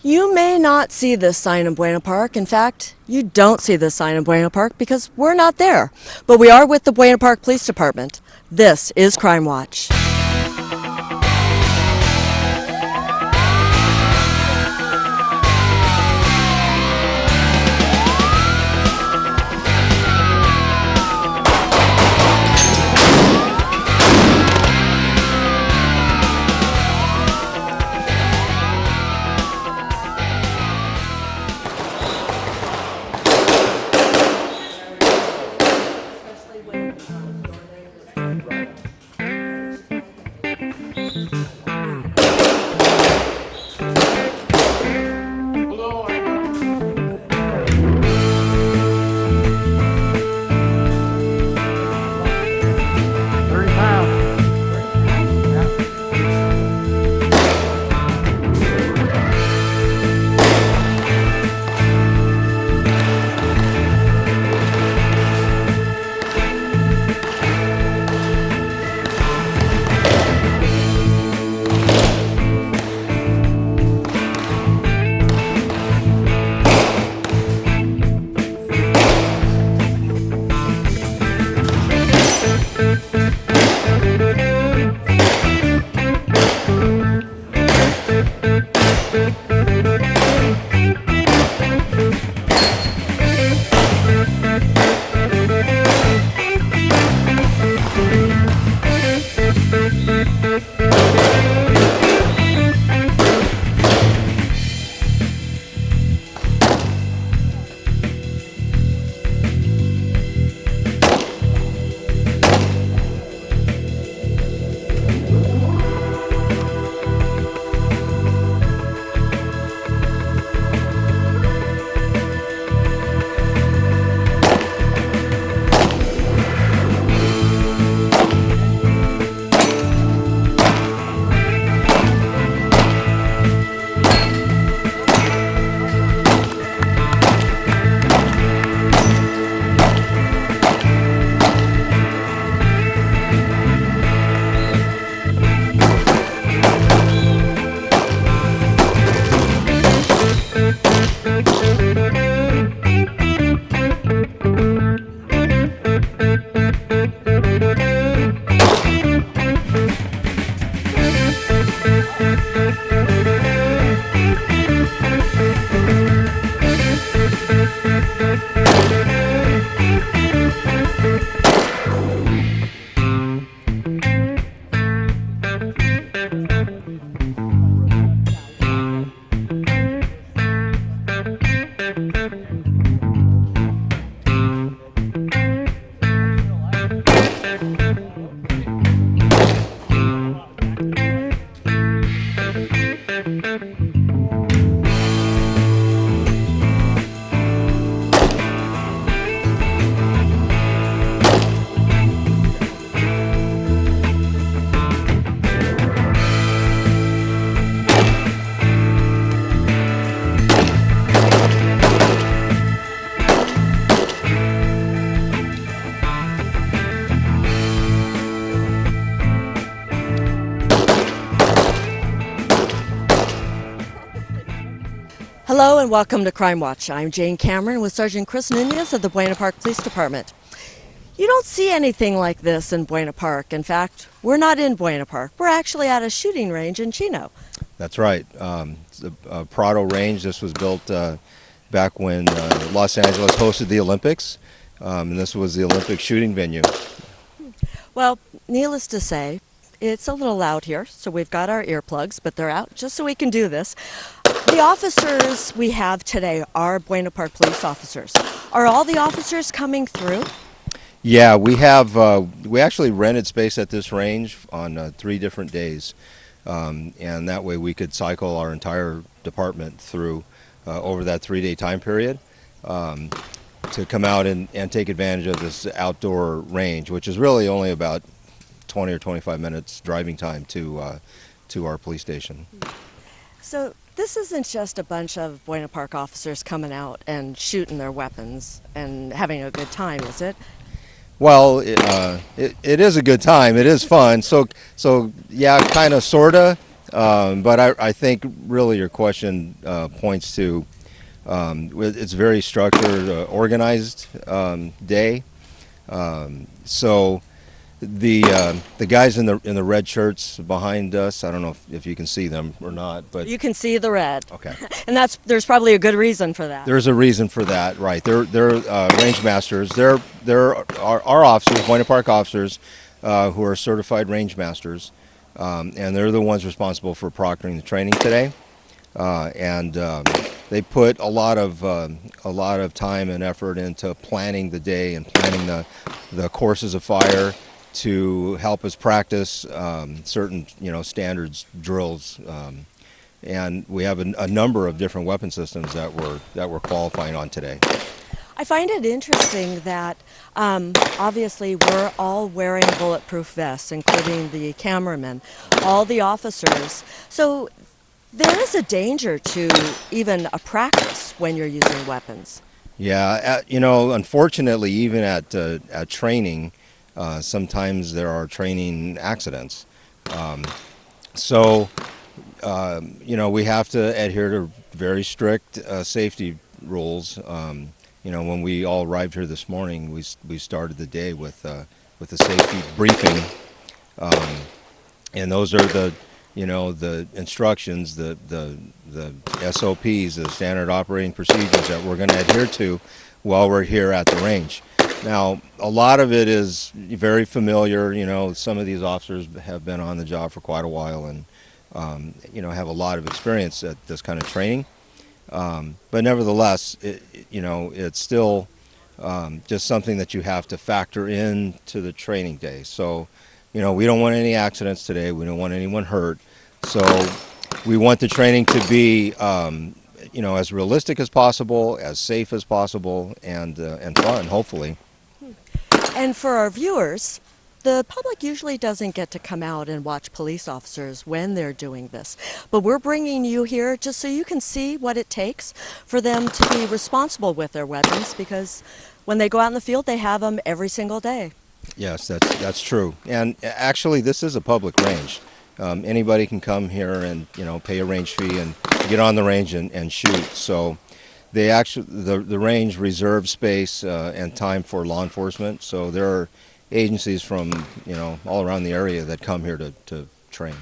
You may not see this sign in Buena Park. In fact, you don't see this sign in Buena Park because we're not there. But we are with the Buena Park Police Department. This is Crime Watch. Hello and welcome to Crime Watch. I'm Jane Cameron with Sergeant Chris Nunez of the Buena Park Police Department. You don't see anything like this in Buena Park. In fact, we're not in Buena Park. We're actually at a shooting range in Chino. That's right. It's a Prado range. This was built back when Los Angeles hosted the Olympics, and this was the Olympic shooting venue. Well, needless to say, it's a little loud here, so we've got our earplugs, but they're out just so we can do this. The officers we have today are Buena Park police officers. Are all the officers coming through? Yeah, we have. We actually rented space at this range on 3 different days, and that way we could cycle our entire department through over that 3-day time period to come out and take advantage of this outdoor range, which is really only about 20 or 25 minutes driving time to our police station. So this isn't just a bunch of Buena Park officers coming out and shooting their weapons and having a good time, is it? Well, it is a good time. It is fun. So yeah, kind of, sorta. But I think really your question points to it's a very structured, organized day. So the guys in the red shirts behind us, I don't know if you can see them or not, but You can see the red. okay. And there's probably a good reason for that. There's a reason for that, right? They're range masters. They're our officers, Buena Park officers, who are certified range masters, and they're the ones responsible for proctoring the training today. And they put a lot of time and effort into planning the day and planning the courses of fire to help us practice certain standards drills. And we have a number of different weapon systems that we're qualifying on today. I find it interesting that obviously we're all wearing bulletproof vests, including the cameramen, all the officers. So there is a danger to even a practice when you're using weapons. Yeah, unfortunately, even at training, sometimes there are training accidents. So we have to adhere to very strict safety rules. When we all arrived here this morning, we started the day with a safety briefing, and those are the instructions, the SOPs, the standard operating procedures that we're going to adhere to while we're here at the range. Now, a lot of it is very familiar. Some of these officers have been on the job for quite a while and have a lot of experience at this kind of training. But nevertheless, it's still just something that you have to factor into the training day. So, we don't want any accidents today. We don't want anyone hurt. So we want the training to be, as realistic as possible, as safe as possible, and fun, hopefully. And for our viewers, the public usually doesn't get to come out and watch police officers when they're doing this. But we're bringing you here just so you can see what it takes for them to be responsible with their weapons, because when they go out in the field, they have them every single day. Yes, that's true. And actually, this is a public range. Anybody can come here and pay a range fee and get on the range and shoot. So the range reserves space and time for law enforcement. So there are agencies from all around the area that come here to train.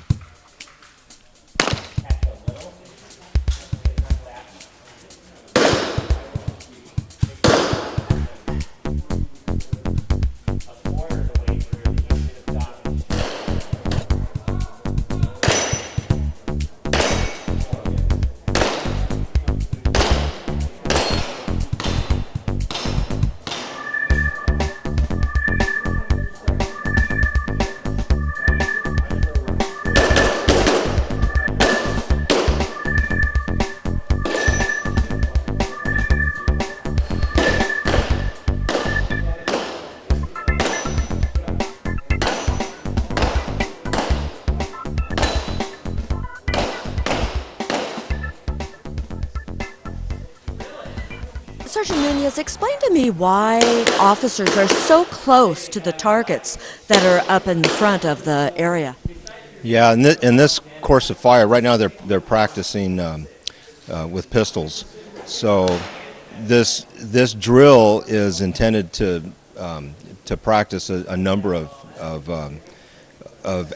Sergeant Nunez, explain to me why officers are so close to the targets that are up in the front of the area. Yeah, in this course of fire, right now they're practicing with pistols. So this drill is intended to practice a number of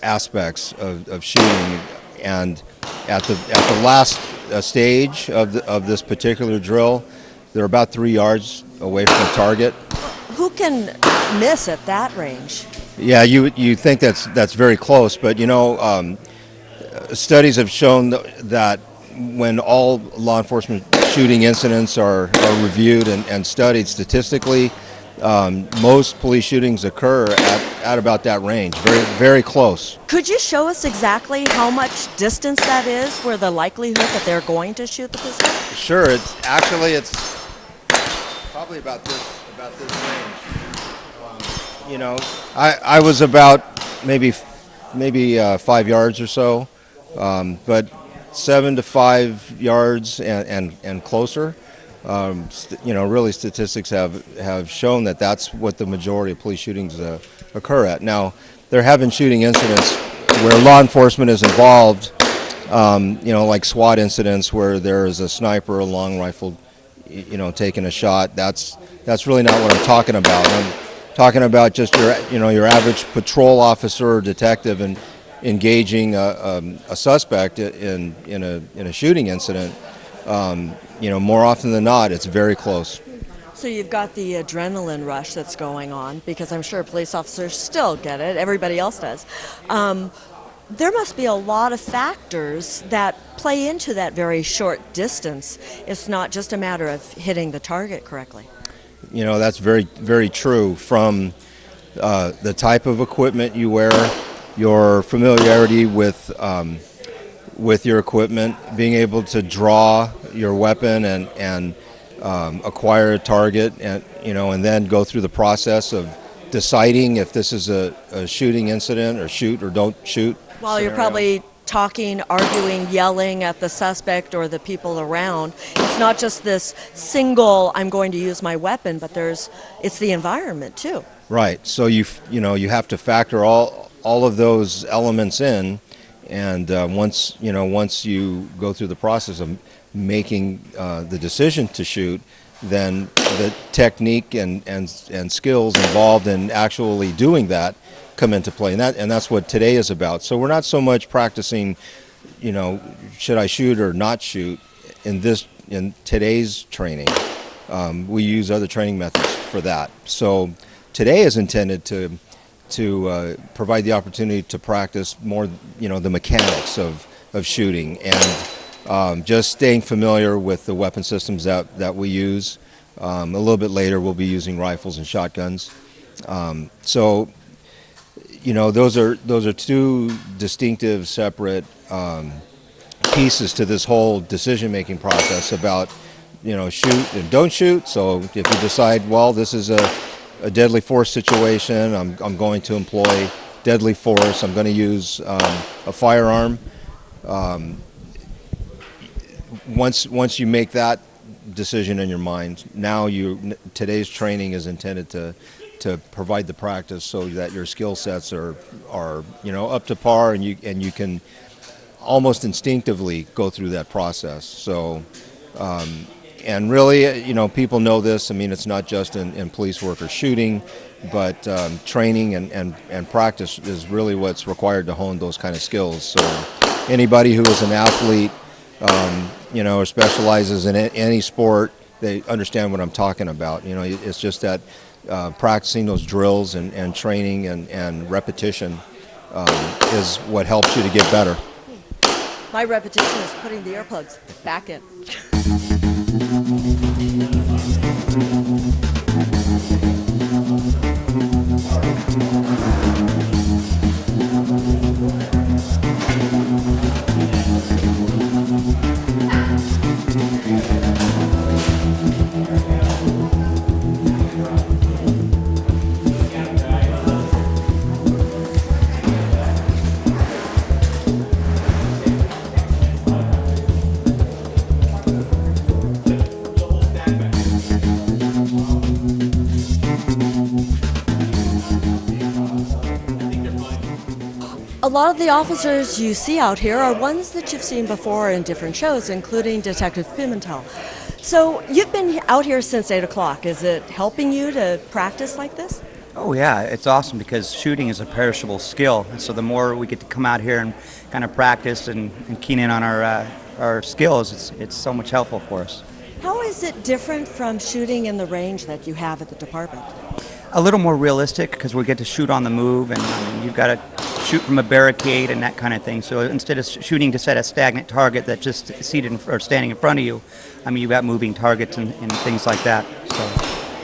aspects of shooting, and at the last stage of this particular drill, they're about 3 yards away from the target. Who can miss at that range? Yeah, you think that's very close, but studies have shown that when all law enforcement shooting incidents are reviewed and studied statistically, most police shootings occur at about that range, very, very close. Could you show us exactly how much distance that is, where the likelihood that they're going to shoot the pistol? Sure, it's probably about this range. I was about maybe 5 yards or so, but 7 to 5 yards and closer. Really statistics have shown that that's what the majority of police shootings occur at. Now, there have been shooting incidents where law enforcement is involved like SWAT incidents where there is a sniper, a long rifle, taking a shot. That's really not what I'm talking about. I'm talking about just your average patrol officer or detective and engaging a suspect in a shooting incident. More often than not, it's very close. So you've got the adrenaline rush that's going on, because I'm sure police officers still get it. Everybody else does. There must be a lot of factors that play into that very short distance. It's not just a matter of hitting the target correctly. That's very, very true. From the type of equipment you wear, your familiarity with your equipment, being able to draw your weapon and acquire a target, and then go through the process of deciding if this is a shooting incident or shoot or don't shoot. While you're probably talking, arguing, yelling at the suspect or the people around, it's not just this single, I'm going to use my weapon, but it's the environment too. Right. So you have to factor all of those elements in, and once you go through the process of making the decision to shoot, then the technique and skills involved in actually doing that come into play, and that's what today is about. So we're not so much practicing, should I shoot or not shoot in today's training. We use other training methods for that. So today is intended to provide the opportunity to practice more, the mechanics of shooting, and just staying familiar with the weapon systems that we use. A little bit later, we'll be using rifles and shotguns. So those are two distinctive, separate pieces to this whole decision-making process about, shoot and don't shoot. So if you decide, well, this is a deadly force situation, I'm going to employ deadly force, I'm going to use a firearm. Once you make that decision in your mind, now today's training is intended to provide the practice so that your skill sets are up to par, and you can almost instinctively go through that process. So and really, people know this. I mean, it's not just in police work or shooting, but training and practice is really what's required to hone those kind of skills. So anybody who is an athlete, or specializes in any sport, they understand what I'm talking about. It's just that practicing those drills and training and repetition is what helps you to get better. My repetition is putting the earplugs back in. A lot of the officers you see out here are ones that you've seen before in different shows, including Detective Pimentel. So you've been out here since 8 o'clock. Is it helping you to practice like this? Oh yeah, it's awesome because shooting is a perishable skill. And so the more we get to come out here and kind of practice and keen in on our skills, it's so much helpful for us. How is it different from shooting in the range that you have at the department? A little more realistic because we get to shoot on the move, and you've got to shoot from a barricade and that kind of thing. So instead of shooting to set a stagnant target that's just seated or standing in front of you, you've got moving targets and things like that. So.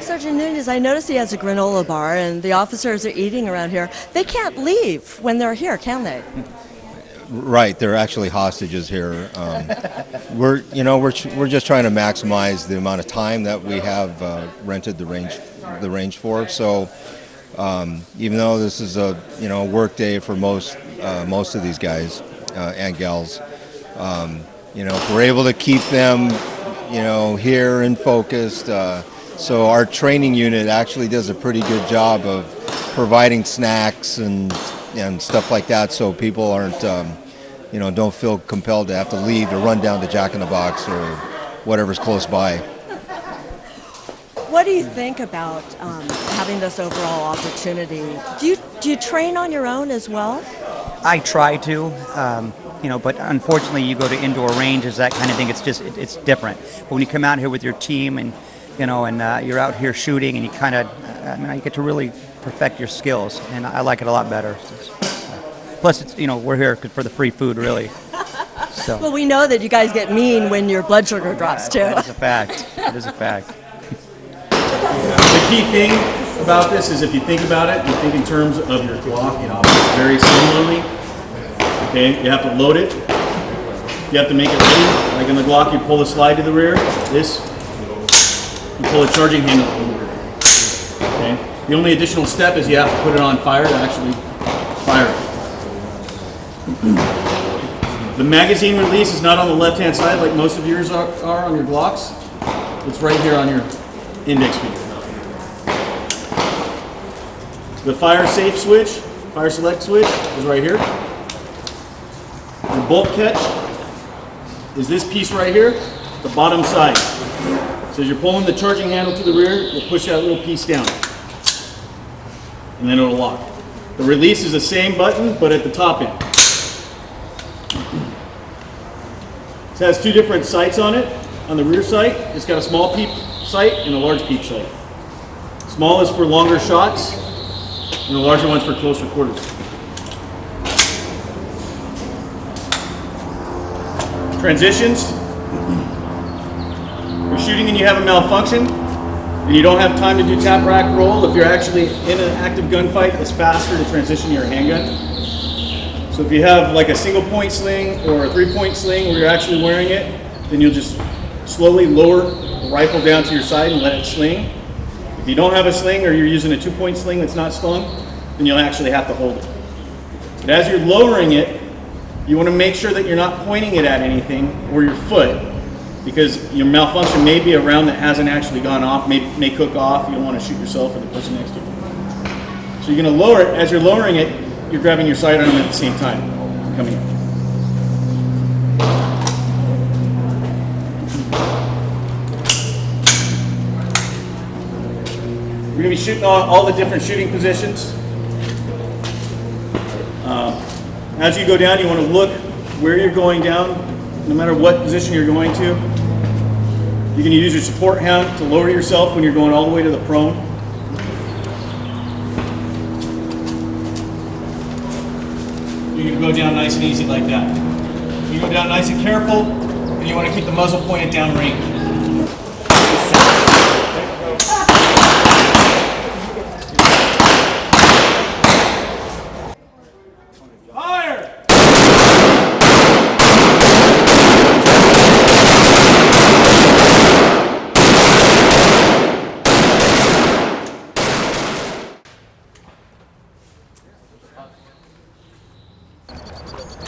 Sergeant Nunes, I notice he has a granola bar, and the officers are eating around here. They can't leave when they're here, can they? Right, they're actually hostages here. We're just trying to maximize the amount of time that we have rented the range for. So even though this is a work day for most of these guys and gals, if we're able to keep them here and focused. So our training unit actually does a pretty good job of providing snacks and stuff like that, so people aren't don't feel compelled to have to leave to run down to Jack in the Box or whatever's close by. What do you think about having this overall opportunity? Do you train on your own as well? I try to, but unfortunately, you go to indoor ranges, that kind of thing. It's different. But when you come out here with your team, and you're out here shooting, and you kind of, you get to really perfect your skills, and I like it a lot better. Plus, it's we're here for the free food, really. So. Well, we know that you guys get mean when your blood sugar drops too. That is a fact. That is a fact. The key thing about this is if you think about it, you think in terms of your Glock, it operates very similarly. Okay, you have to load it. You have to make it ready. Like in the Glock, you pull the slide to the rear. This, you pull the charging handle to the rear. Okay. The only additional step is you have to put it on fire to actually fire it. The magazine release is not on the left-hand side like most of yours are on your Glocks. It's right here on your index finger. The fire safe switch, fire select switch is right here. The bolt catch is this piece right here, the bottom side. So as you're pulling the charging handle to the rear, you'll push that little piece down. And then it'll lock. The release is the same button, but at the top end. It has two different sights on it. On the rear sight, it's got a small peep sight and a large peep sight. Small is for longer shots, and the larger one's for closer quarters. Transitions. You're shooting and you have a malfunction, and you don't have time to do tap rack roll. If you're actually in an active gunfight, it's faster to transition to your handgun. So if you have like a single point sling or a 3-point sling where you're actually wearing it, then you'll just slowly lower the rifle down to your side and let it sling. If you don't have a sling or you're using a 2-point sling that's not slung, then you'll actually have to hold it. But as you're lowering it, you want to make sure that you're not pointing it at anything or your foot, because your malfunction may be a round that hasn't actually gone off, may cook off. You don't want to shoot yourself or the person next to you. So you're going to lower it. As you're lowering it, you're grabbing your sidearm at the same time, coming up. We're going to be shooting on all the different shooting positions. As you go down, you want to look where you're going down, no matter what position you're going to. You can use your support hand to lower yourself when you're going all the way to the prone. You can go down nice and easy like that. You go down nice and careful, and you want to keep the muzzle pointed down range.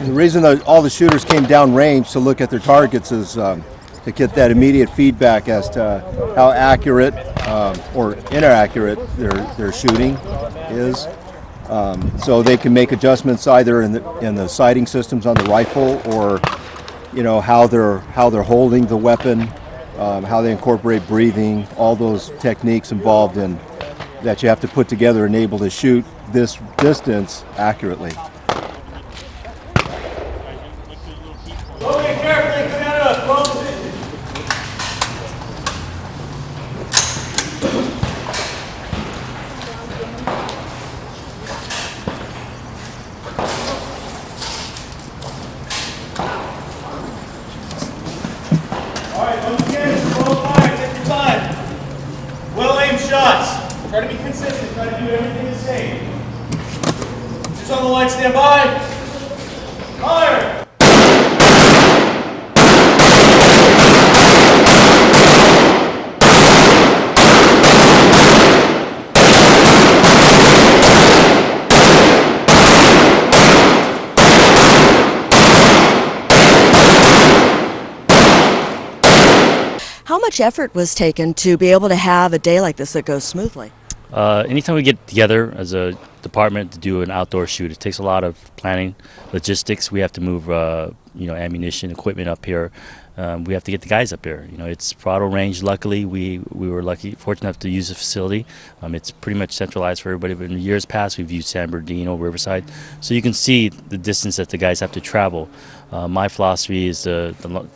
The reason that all the shooters came down range to look at their targets is to get that immediate feedback as to how accurate or inaccurate their shooting is. So they can make adjustments either in the sighting systems on the rifle, or how they're holding the weapon, how they incorporate breathing, all those techniques involved in that you have to put together and able to shoot this distance accurately. Okay, carefully, come out of a prone position. All right, once again, roll fire, take your time. Well-aimed shots. Try to be consistent, try to do everything the same. Just on the line, stand by. Fire! How much effort was taken to be able to have a day like this that goes smoothly? Anytime we get together as a department to do an outdoor shoot, it takes a lot of planning, logistics. We have to move, ammunition, equipment up here. We have to get the guys up here. It's throttle range. Luckily, we were fortunate enough to use the facility. It's pretty much centralized for everybody. But in years past, we've used San Bernardino, Riverside, so you can see the distance that the guys have to travel. My philosophy is the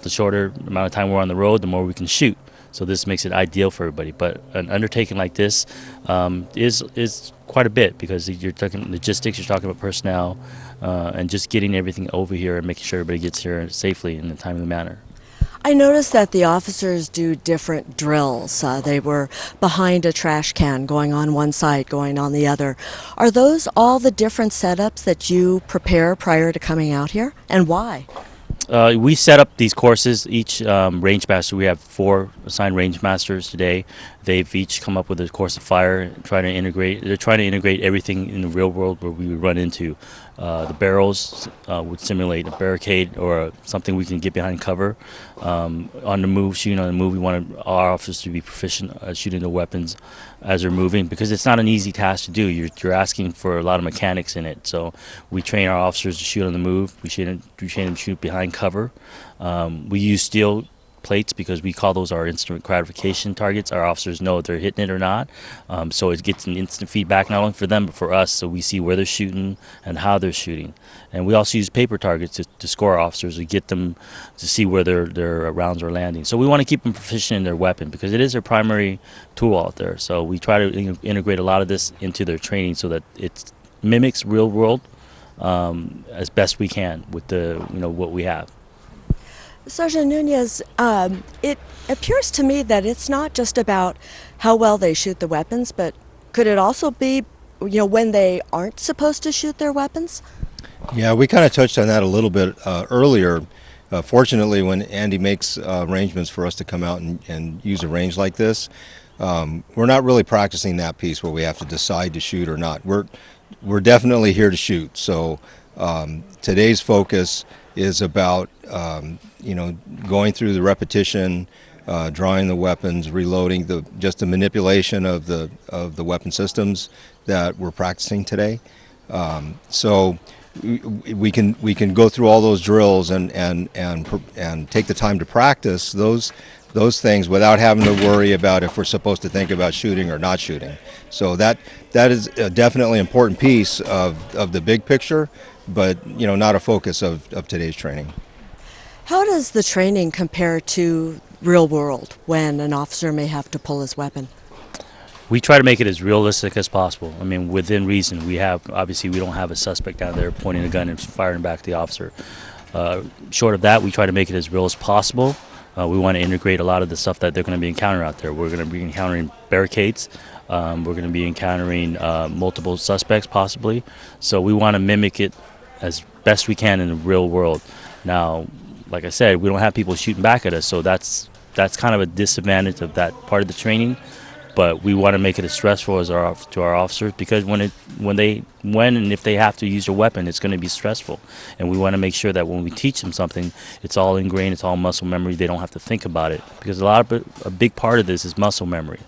shorter amount of time we're on the road, the more we can shoot. So this makes it ideal for everybody. But an undertaking like this is quite a bit, because you're talking logistics, you're talking about personnel, and just getting everything over here and making sure everybody gets here safely in a timely manner. I noticed that the officers do different drills. They were behind a trash can, going on one side, going on the other. Are those all the different setups that you prepare prior to coming out here, and why? We set up these courses. Each range master, we have 4 assigned range masters today. They've each come up with a course of fire, trying to integrate everything in the real world where we would run into. The barrels would simulate a barricade or something we can get behind cover. On the move, shooting on the move, we want our officers to be proficient at shooting the weapons as they're moving, because it's not an easy task to do. You're asking for a lot of mechanics in it. So we train our officers to shoot on the move. We train them to shoot behind cover. We use steel plates because we call those our instant gratification targets. Our officers know if they're hitting it or not, so it gets an instant feedback not only for them but for us, so we see where they're shooting and how they're shooting. And we also use paper targets to score our officers, to get them to see where their rounds are landing. So we want to keep them proficient in their weapon, because it is their primary tool out there. So we try to integrate a lot of this into their training so that it mimics real world as best we can with what we have. Sergeant Nunez, it appears to me that it's not just about how well they shoot the weapons, but could it also be, when they aren't supposed to shoot their weapons? Yeah, we kind of touched on that a little bit earlier. Fortunately, when Andy makes arrangements for us to come out and use a range like this, we're not really practicing that piece where we have to decide to shoot or not. We're definitely here to shoot. So today's focus is about going through the repetition, drawing the weapons, reloading, just the manipulation of the weapon systems that we're practicing today. So we can go through all those drills and take the time to practice those things without having to worry about if we're supposed to think about shooting or not shooting. So that is a definitely important piece of the big picture, but not a focus of today's training. How does the training compare to real world when an officer may have to pull his weapon? We try to make it as realistic as possible. I mean, within reason. Obviously we don't have a suspect down there pointing a gun and firing back at the officer. Short of that, we try to make it as real as possible. We want to integrate a lot of the stuff that they're going to be encountering out there. We're going to be encountering barricades. We're going to be encountering multiple suspects possibly. So we want to mimic it as best we can in the real world. Now, like I said, we don't have people shooting back at us, so that's kind of a disadvantage of that part of the training. But we want to make it as stressful as to our officers, because when and if they have to use their weapon, it's going to be stressful. And we want to make sure that when we teach them something, it's all ingrained, it's all muscle memory. They don't have to think about it, because a big part of this is muscle memory.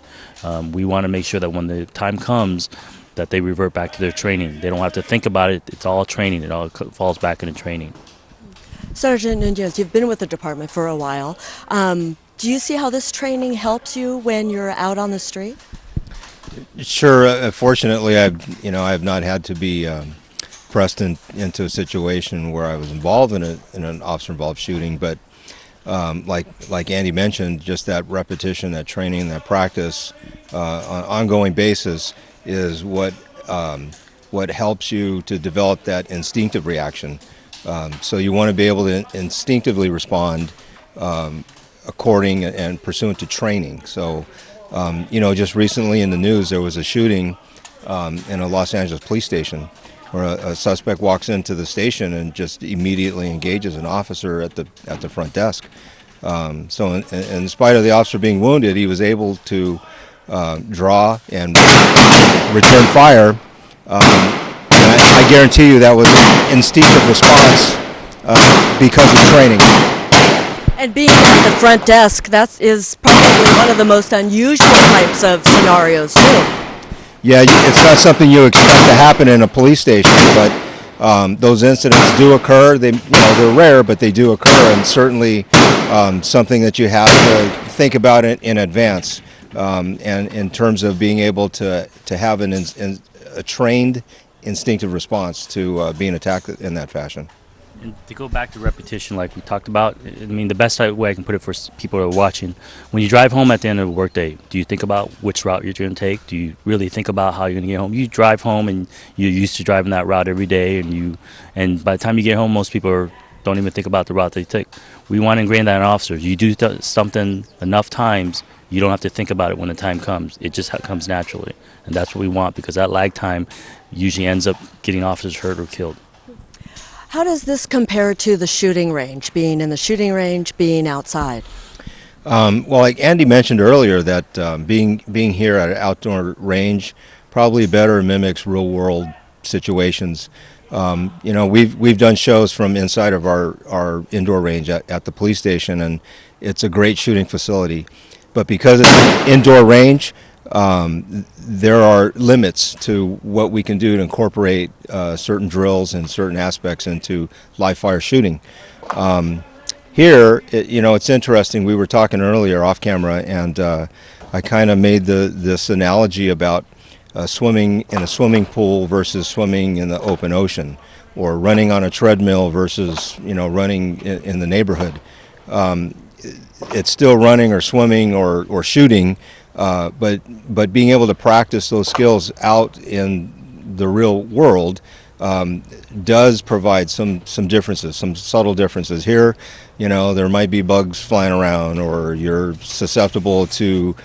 We want to make sure that when the time comes, that they revert back to their training. They don't have to think about it. It's all training. It all falls back into training. Sergeant Nunez, you've been with the department for a while. Do you see how this training helps you when you're out on the street? Sure. Fortunately, I've not had to be pressed into a situation where I was involved in an officer-involved shooting. But like Andy mentioned, just that repetition, that training, that practice on an ongoing basis is what helps you to develop that instinctive reaction. So you want to be able to instinctively respond according and pursuant to training. So, just recently in the news there was a shooting in a Los Angeles police station where a suspect walks into the station and just immediately engages an officer at the front desk. So in spite of the officer being wounded, he was able to draw and return fire. I guarantee you that was an instinctive response because of training. And being at the front desk, that is probably one of the most unusual types of scenarios, too. Yeah, it's not something you expect to happen in a police station, but those incidents do occur. They're rare, but they do occur, and certainly something that you have to think about it in advance. And in terms of being able to have a trained instinctive response to being attacked in that fashion. And to go back to repetition, like we talked about, I mean, the best way I can put it for people who are watching, when you drive home at the end of the workday, do you think about which route you're going to take? Do you really think about how you're going to get home? You drive home and you're used to driving that route every day, and by the time you get home, most people don't even think about the route they take. We want to ingrain that in officers. You do something enough times, you don't have to think about it when the time comes. It just comes naturally, and that's what we want, because that lag time usually ends up getting officers hurt or killed. How does this compare to the shooting range, being in the shooting range, being outside? Well, like Andy mentioned earlier, that being here at an outdoor range probably better mimics real world situations. We've done shows from inside of our indoor range at the police station, and it's a great shooting facility. But because it's an indoor range, there are limits to what we can do to incorporate certain drills and certain aspects into live fire shooting. Here, it's interesting. We were talking earlier off camera, and I kind of made this analogy about swimming in a swimming pool versus swimming in the open ocean, or running on a treadmill versus running in the neighborhood. It's still running or swimming or shooting. But being able to practice those skills out in the real world does provide some differences, some subtle differences. Here, there might be bugs flying around, or you're susceptible to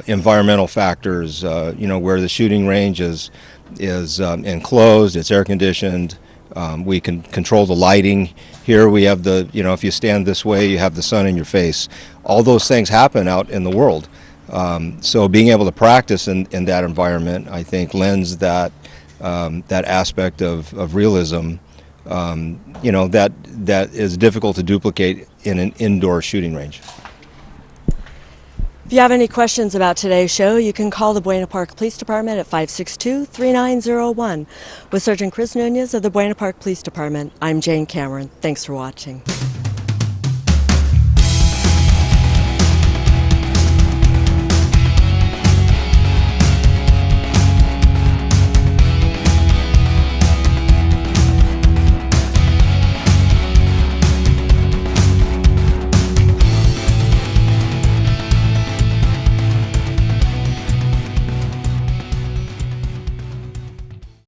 environmental factors. Where the shooting range is enclosed, it's air conditioned. We can control the lighting. Here we have if you stand this way, you have the sun in your face. All those things happen out in the world. So being able to practice in that environment, I think, lends that aspect of realism, that is difficult to duplicate in an indoor shooting range. If you have any questions about today's show, you can call the Buena Park Police Department at 562-3901. With Sergeant Chris Nunez of the Buena Park Police Department, I'm Jane Cameron. Thanks for watching.